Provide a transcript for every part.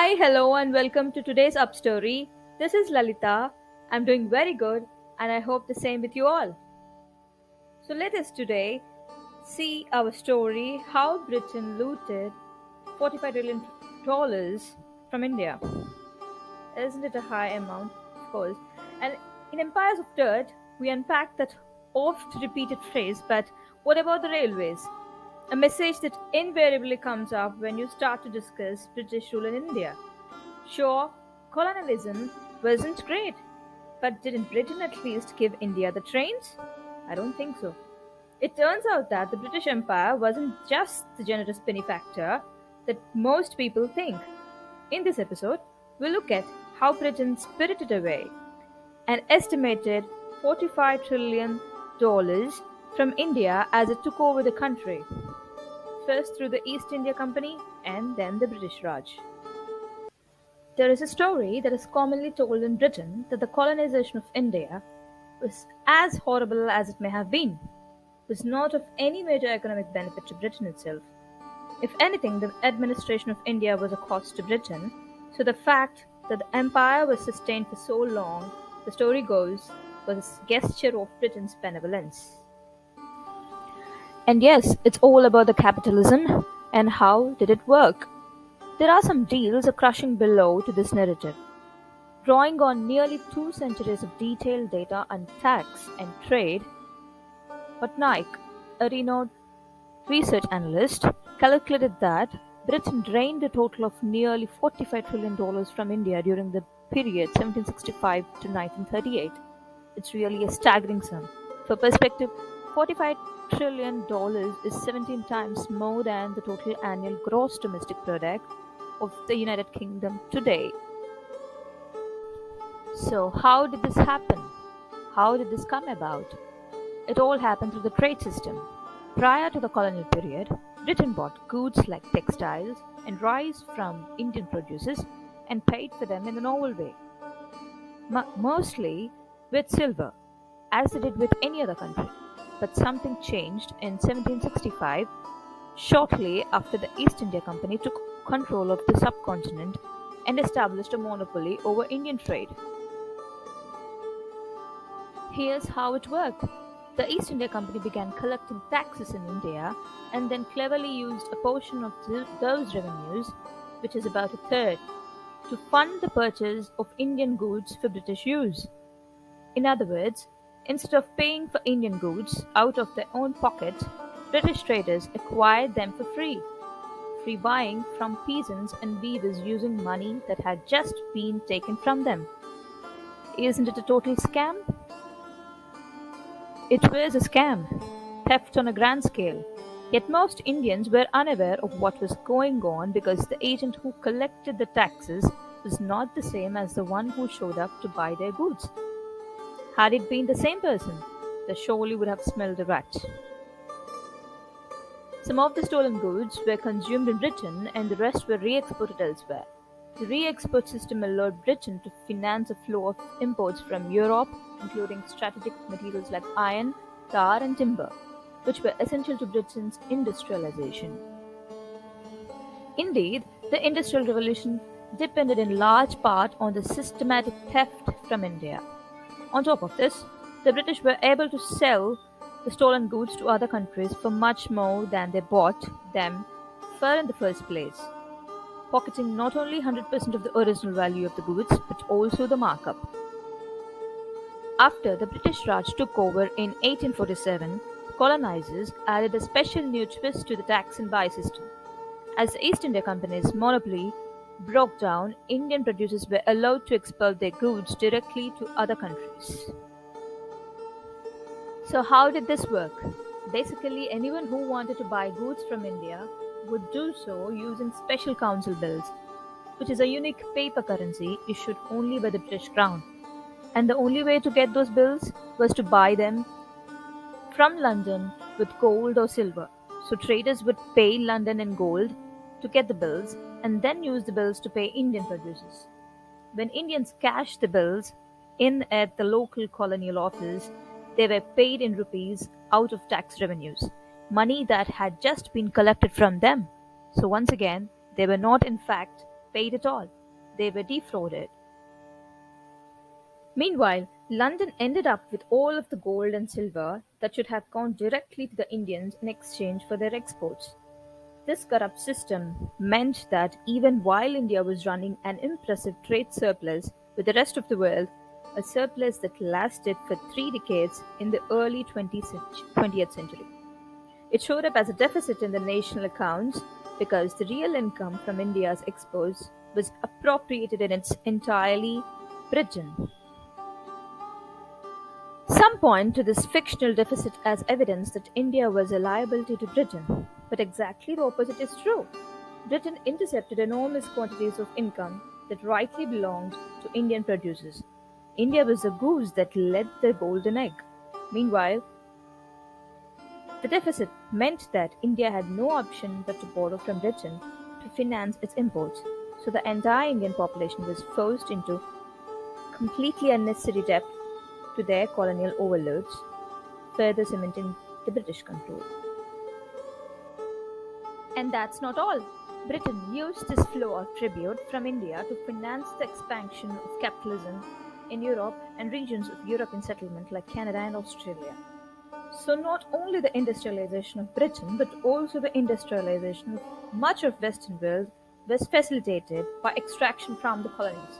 Hi, hello, and welcome to today's Up Story. This is Lalita. I'm doing very good, and I hope the same with you all. So, let us today see our story how Britain looted $45 trillion from India. Isn't it a high amount? Of course. And in Empires of Dirt, we unpack that oft repeated phrase, but what about the railways? A message that invariably comes up when you start to discuss British rule in India. Sure, colonialism wasn't great, but didn't Britain at least give India the trains? I don't think so. It turns out that the British Empire wasn't just the generous benefactor that most people think. In this episode, we'll look at how Britain spirited away an estimated $45 trillion from India as it took over the country, first through the East India Company and then the Britishraj. There is a story that is commonly told in Britain that the colonization of India was as horrible as it may have been, was not of any major economic benefit to Britain itself. If anything, the administration of India was a cost to Britain, so the fact that the empire was sustained for so long, the story goes, was a gesture of Britain's benevolence. And yes, it's all about the capitalism and how did it work. There are some deals a crushing blow to this narrative. Drawing on nearly 2 centuries of detailed data on tax and trade, Patnaik, a renowned research analyst, calculated that Britain drained a total of nearly $45 trillion from India during the period 1765 to 1938. It's really a staggering sum. For perspective, $45 trillion is 17 times more than the total annual gross domestic product of the United Kingdom today. So, how did this happen? How did this come about? It all happened through the trade system. Prior to the colonial period, Britain bought goods like textiles and rice from Indian producers and paid for them in the normal way, mostly with silver, as they did with any other country. But something changed in 1765, shortly after the East India Company took control of the subcontinent and established a monopoly over Indian trade. Here's how it worked. The East India Company began collecting taxes in India and then cleverly used a portion of those revenues, which is about a third, to fund the purchase of Indian goods for British use. In other words, instead of paying for Indian goods out of their own pocket, British traders acquired them for free buying from peasants and weavers using money that had just been taken from them. Isn't it a total scam? It was a scam, theft on a grand scale. Yet most Indians were unaware of what was going on because the agent who collected the taxes was not the same as the one who showed up to buy their goods. Had it been the same person, they surely would have smelled a rat. Some of the stolen goods were consumed in Britain and the rest were re-exported elsewhere. The re-export system allowed Britain to finance a flow of imports from Europe, including strategic materials like iron, tar and timber, which were essential to Britain's industrialization. Indeed, the Industrial Revolution depended in large part on the systematic theft from India. On top of this, the British were able to sell the stolen goods to other countries for much more than they bought them for in the first place, pocketing not only 100% of the original value of the goods but also the markup. After the British Raj took over in 1847, colonizers added a special new twist to the tax and buy system. As the East India Company's monopoly broke down, Indian producers were allowed to export their goods directly to other countries. So how did this work? Basically, anyone who wanted to buy goods from India would do so using special council bills, which is a unique paper currency issued only by the British Crown. And the only way to get those bills was to buy them from London with gold or silver. So traders would pay London in gold to get the bills and then use the bills to pay Indian producers. When Indians cashed the bills in at the local colonial office, they were paid in rupees out of tax revenues, money that had just been collected from them. So once again, they were not in fact paid at all. they were defrauded. Meanwhile, London ended up with all of the gold and silver that should have gone directly to the Indians in exchange for their exports. This corrupt system meant that even while India was running an impressive trade surplus with the rest of the world, a surplus that lasted for 3 decades in the early 20th century, it showed up as a deficit in the national accounts because the real income from India's exports was appropriated in its entirely Britain. Some point to this fictional deficit as evidence that India was a liability to Britain, but exactly the opposite is true. Britain intercepted enormous quantities of income that rightly belonged to Indian producers. India was the goose that laid the golden egg. Meanwhile, the deficit meant that India had no option but to borrow from Britain to finance its imports, so the entire Indian population was forced into completely unnecessary debt to their colonial overlords, further cementing the British control. And that's not all. Britain used this flow of tribute from India to finance the expansion of capitalism in Europe and regions of European settlement like Canada and Australia. So not only the industrialization of Britain but also the industrialization of much of Western world was facilitated by extraction from the colonies.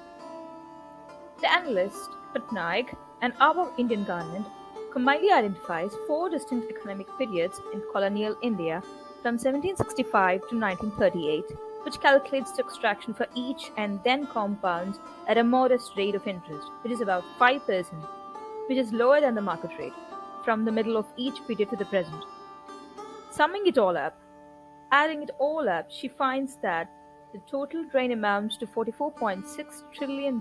The analyst Patnaik and our Indian government combinedly identifies four distinct economic periods in colonial India from 1765 to 1938, which calculates the extraction for each and then compounds at a modest rate of interest, which is about 5%, which is lower than the market rate, from the middle of each period to the present. Summing it all up, adding it all up, she finds that the total drain amounts to $44.6 trillion.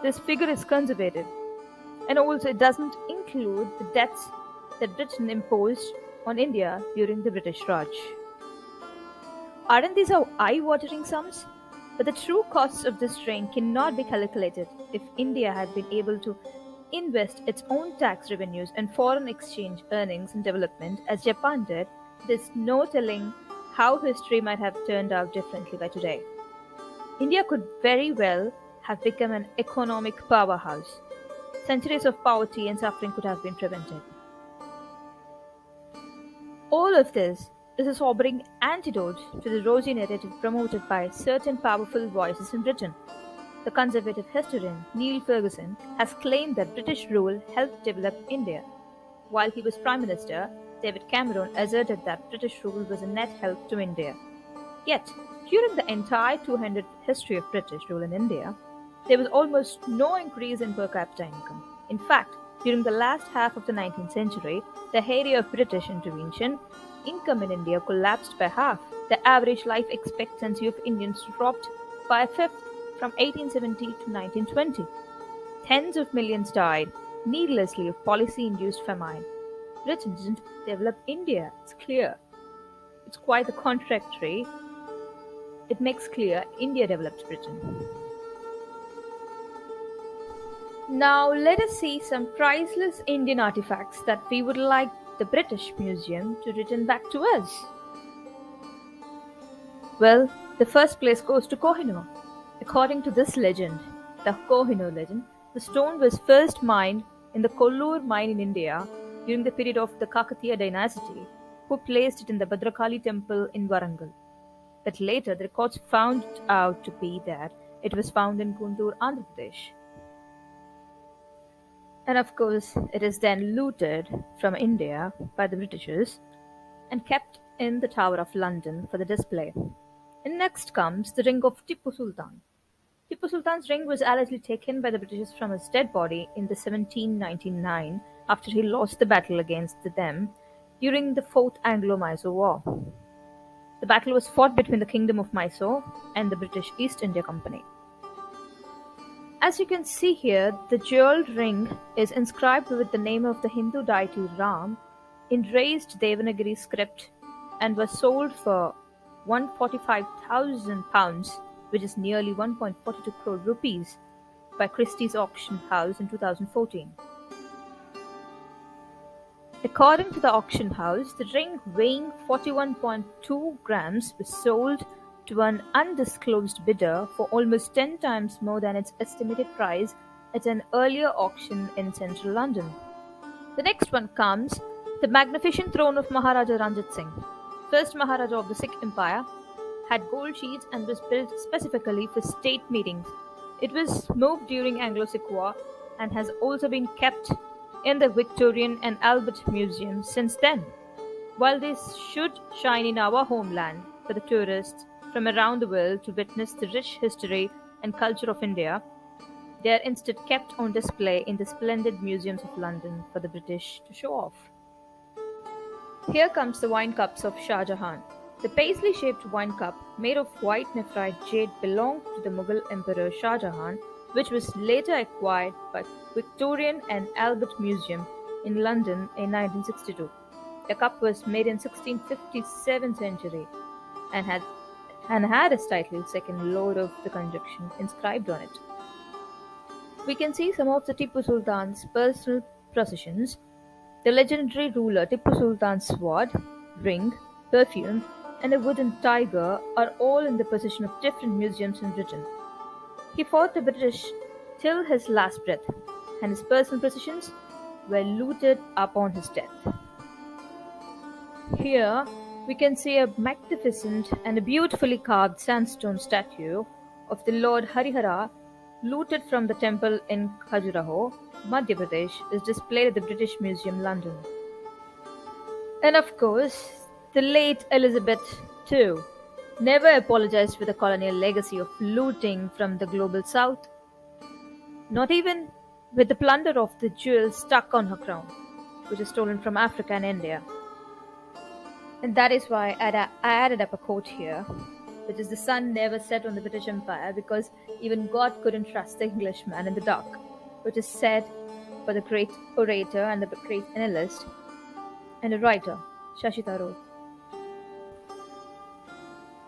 This figure is conservative, and also it doesn't include the debts that Britain imposed on India during the British-Raj. Aren't these eye-watering sums? But the true costs of this drain cannot be calculated if India had been able to invest its own tax revenues and foreign exchange earnings in development as Japan did. There's no telling how history might have turned out differently by today. India could very well have become an economic powerhouse. Centuries of poverty and suffering could have been prevented. All of this is a sobering antidote to the rosy narrative promoted by certain powerful voices in Britain. The conservative historian Neil Ferguson has claimed that British rule helped develop India. While he was Prime Minister, David Cameron asserted that British rule was a net help to India. Yet, during the entire 200 history of British rule in India, there was almost no increase in per capita income. In fact, during the last half of the 19th century, the heyday of British intervention, income in India collapsed by half. The average life expectancy of Indians dropped by a fifth from 1870 to 1920. Tens of millions died needlessly of policy-induced famine. Britain didn't develop India, it's clear. It's quite the contrary. It makes clear India developed Britain. Now let us see some priceless Indian artifacts that we would like the British Museum to return back to us. Well, the first place goes to Kohinoor. According to this legend, the Kohinoor legend, the stone was first mined in the Kollur mine in India during the period of the Kakatiya dynasty, who placed it in the Bhadrakali temple in Warangal. But later the records found out to be that it was found in Guntur, Andhra Pradesh. And of course, it is then looted from India by the Britishers and kept in the Tower of London for the display. And next comes the ring of Tipu Sultan. Tipu Sultan's ring was allegedly taken by the Britishers from his dead body in the 1799 after he lost the battle against them during the Fourth Anglo-Mysore War. The battle was fought between the Kingdom of Mysore and the British East India Company. As you can see here, the jeweled ring is inscribed with the name of the Hindu deity Ram in raised Devanagari script and was sold for £145,000, which is nearly 1.42 crore rupees, by Christie's auction house in 2014. According to the auction house, the ring weighing 41.2 grams was sold to an undisclosed bidder for almost 10 times more than its estimated price at an earlier auction in central London. The next one comes the magnificent throne of Maharaja Ranjit Singh, first Maharaja of the Sikh Empire, had gold sheets and was built specifically for state meetings. It was moved during Anglo-Sikh War and has also been kept in the Victorian and Albert Museum since then. While this should shine in our homeland for the tourists from around the world to witness the rich history and culture of India, they are instead kept on display in the splendid museums of London for the British to show off. Here comes the wine cups of Shah Jahan. The paisley-shaped wine cup made of white nephrite jade belonged to the Mughal Emperor Shah Jahan, which was later acquired by Victorian and Albert Museum in London in 1962. The cup was made in 1657 century and had its title Second Lord of the Conjunction inscribed on it. We can see some of the Tipu Sultan's personal possessions. The legendary ruler Tipu Sultan's sword, ring, perfume, and a wooden tiger are all in the possession of different museums in Britain. He fought the British till his last breath, and his personal possessions were looted upon his death. Here we can see a magnificent and a beautifully carved sandstone statue of the Lord Harihara looted from the temple in Khajuraho, Madhya Pradesh, is displayed at the British Museum, London. And of course, the late Elizabeth II never apologized for the colonial legacy of looting from the global south, not even with the plunder of the jewels stuck on her crown, which is stolen from Africa and India. And that is why I added up a quote here, which is the sun never set on the British Empire because even God couldn't trust the Englishman in the dark, which is said by the great orator and the great analyst and a writer, Shashi Tharoor.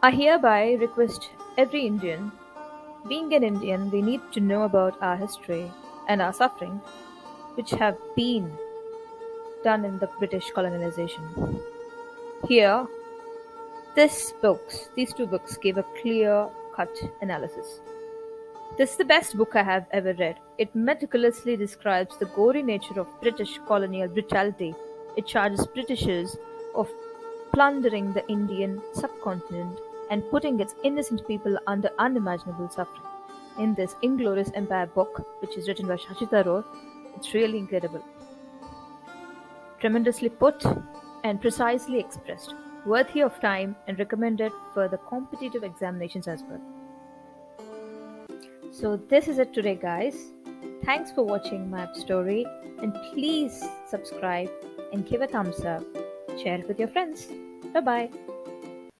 I hereby request every Indian, being an Indian, we need to know about our history and our suffering, which have been done in the British colonization. Here, these two books give a clear-cut analysis. This is the best book I have ever read. It meticulously describes the gory nature of British colonial brutality. It charges Britishers of plundering the Indian subcontinent and putting its innocent people under unimaginable suffering. In this Inglorious Empire book, which is written by Shashi Tharoor, it's really incredible. Tremendously put and precisely expressed, worthy of time and recommended for the competitive examinations as well. So this is it today, guys. Thanks for watching my story, and please subscribe and give a thumbs up. Share it with your friends. Bye bye.